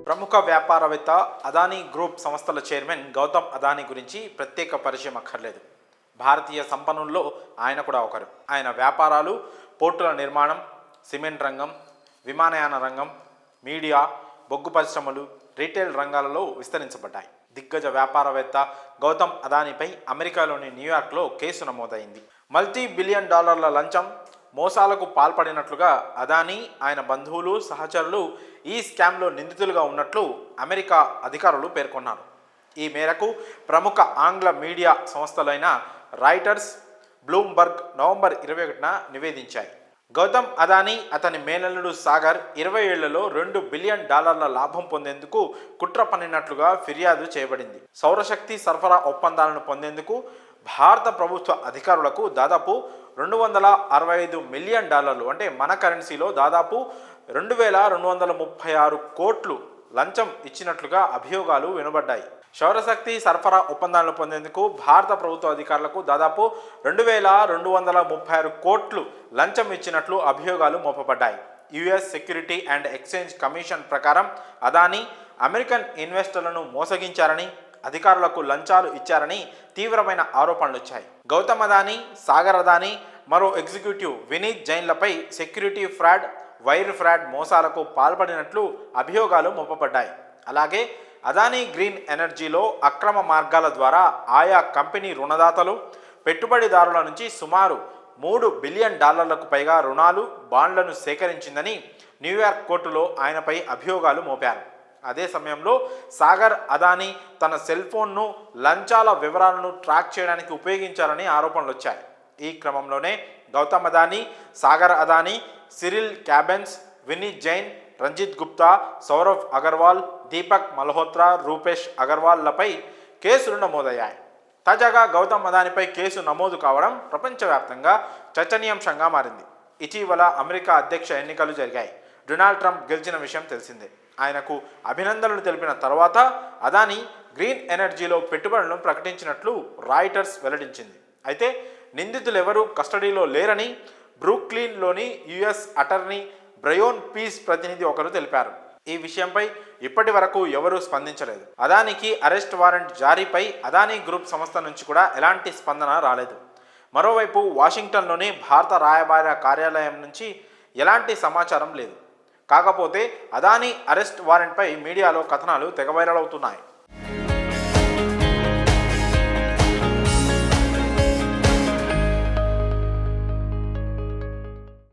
ప్రముఖ వ్యాపారవేత్త అదానీ గ్రూప్ సంస్థల చైర్మన్ గౌతమ్ అదానీ గురించి ప్రత్యేక పరిచయం అక్కర్లేదు. భారతీయ సంపన్నుల్లో ఆయన కూడా ఒకరు. ఆయన వ్యాపారాలు పోర్టుల నిర్మాణం, సిమెంట్ రంగం, విమానయాన రంగం, మీడియా, బొగ్గు పరిశ్రమలు, రీటైల్ రంగాలలో విస్తరించబడ్డాయి. దిగ్గజ వ్యాపారవేత్త గౌతమ్ అదానీపై అమెరికాలోని న్యూయార్క్లో కేసు నమోదైంది. $multi-billion లంచం, మోసాలకు పాల్పడినట్లుగా అదానీ, ఆయన బంధువులు, సహచరులు ఈ స్కామ్లో నిందితులుగా ఉన్నట్లు అమెరికా అధికారులు పేర్కొన్నారు. ఈ మేరకు ప్రముఖ ఆంగ్ల మీడియా సంస్థలైన రాయిటర్స్, బ్లూంబర్గ్ నవంబర్ 21న నివేదించాయి. గౌతమ్ అదానీ, అతని మేనల్లుడు సాగర్ 20 ఏళ్లలో $2 బిలియన్ లాభం పొందేందుకు కుట్ర పన్నినట్లుగా ఫిర్యాదు చేయబడింది. సౌరశక్తి సరఫరా ఒప్పందాలను పొందేందుకు భారత ప్రభుత్వ అధికారులకు దాదాపు $265 మిలియన్, అంటే మన కరెన్సీలో దాదాపు 2236 కోట్లు లంచం ఇచ్చినట్లుగా అభియోగాలు వినబడ్డాయి. సౌరశక్తి సరఫరా ఒప్పందాలను పొందేందుకు భారత ప్రభుత్వ అధికారులకు దాదాపు 2236 కోట్లు లంచం ఇచ్చినట్లు అభియోగాలు మోపబడ్డాయి. US security and exchange commission ప్రకారం అదానీ అమెరికన్ ఇన్వెస్టర్లను మోసగించారని, అధికారులకు లంచాలు ఇచ్చారని తీవ్రమైన ఆరోపణలు వచ్చాయి. గౌతమ్ అదానీ, సాగర్ అదానీ, మరో ఎగ్జిక్యూటివ్ వినీత్ జైన్లపై సెక్యూరిటీ ఫ్రాడ్, వైర్ ఫ్రాడ్ మోసాలకు పాల్పడినట్లు అభియోగాలు మోపబడ్డాయి. అలాగే అదానీ గ్రీన్ ఎనర్జీలో అక్రమ మార్గాల ద్వారా ఆయా కంపెనీ రుణదాతలు, పెట్టుబడిదారుల నుంచి సుమారు $3 బిలియన్ పైగా రుణాలు, బాండ్లను సేకరించిందని న్యూయార్క్ కోర్టులో ఆయనపై అభియోగాలు మోపారు. అదే సమయంలో సాగర్ అదానీ తన సెల్ ఫోన్ను లంచాల వివరాలను ట్రాక్ చేయడానికి ఉపయోగించారని ఆరోపణలు వచ్చాయి. ఈ క్రమంలోనే గౌతమ్ అదానీ, సాగర్ అదానీ, సిరిల్ క్యాబెన్స్, వినీత్ జైన్, రంజిత్ గుప్తా, సౌరవ్ అగర్వాల్, దీపక్ మల్హోత్రా, రూపేష్ అగర్వాల్లపై కేసులు నమోదయ్యాయి. తాజాగా గౌతమ్ అదానీపై కేసు నమోదు కావడం ప్రపంచవ్యాప్తంగా చర్చనీయాంశంగా మారింది. ఇటీవల అమెరికా అధ్యక్ష ఎన్నికలు జరిగాయి. డొనాల్డ్ ట్రంప్ గెలిచిన విషయం తెలిసిందే. ఆయనకు అభినందనలు తెలిపిన తర్వాత అదానీ గ్రీన్ ఎనర్జీలో పెట్టుబడులను ప్రకటించినట్లు రాయిటర్స్ వెల్లడించింది. అయితే నిందితులెవరూ కస్టడీలో లేరని బ్రూక్లిన్లోని యుఎస్ అటార్నీ బ్రయోన్ పీస్ ప్రతినిధి ఒకరు తెలిపారు. ఈ విషయంపై ఇప్పటి వరకు ఎవరూ స్పందించలేదు. అదానీకి అరెస్ట్ వారెంట్ జారీపై అదానీ గ్రూప్ సంస్థ నుంచి కూడా ఎలాంటి స్పందన రాలేదు. మరోవైపు వాషింగ్టన్లోని భారత రాయబార కార్యాలయం నుంచి ఎలాంటి సమాచారం లేదు. కాకపోతే అదానీ అరెస్ట్ వారెంట్పై మీడియాలో కథనాలు తెగ వైరల్ అవుతున్నాయి.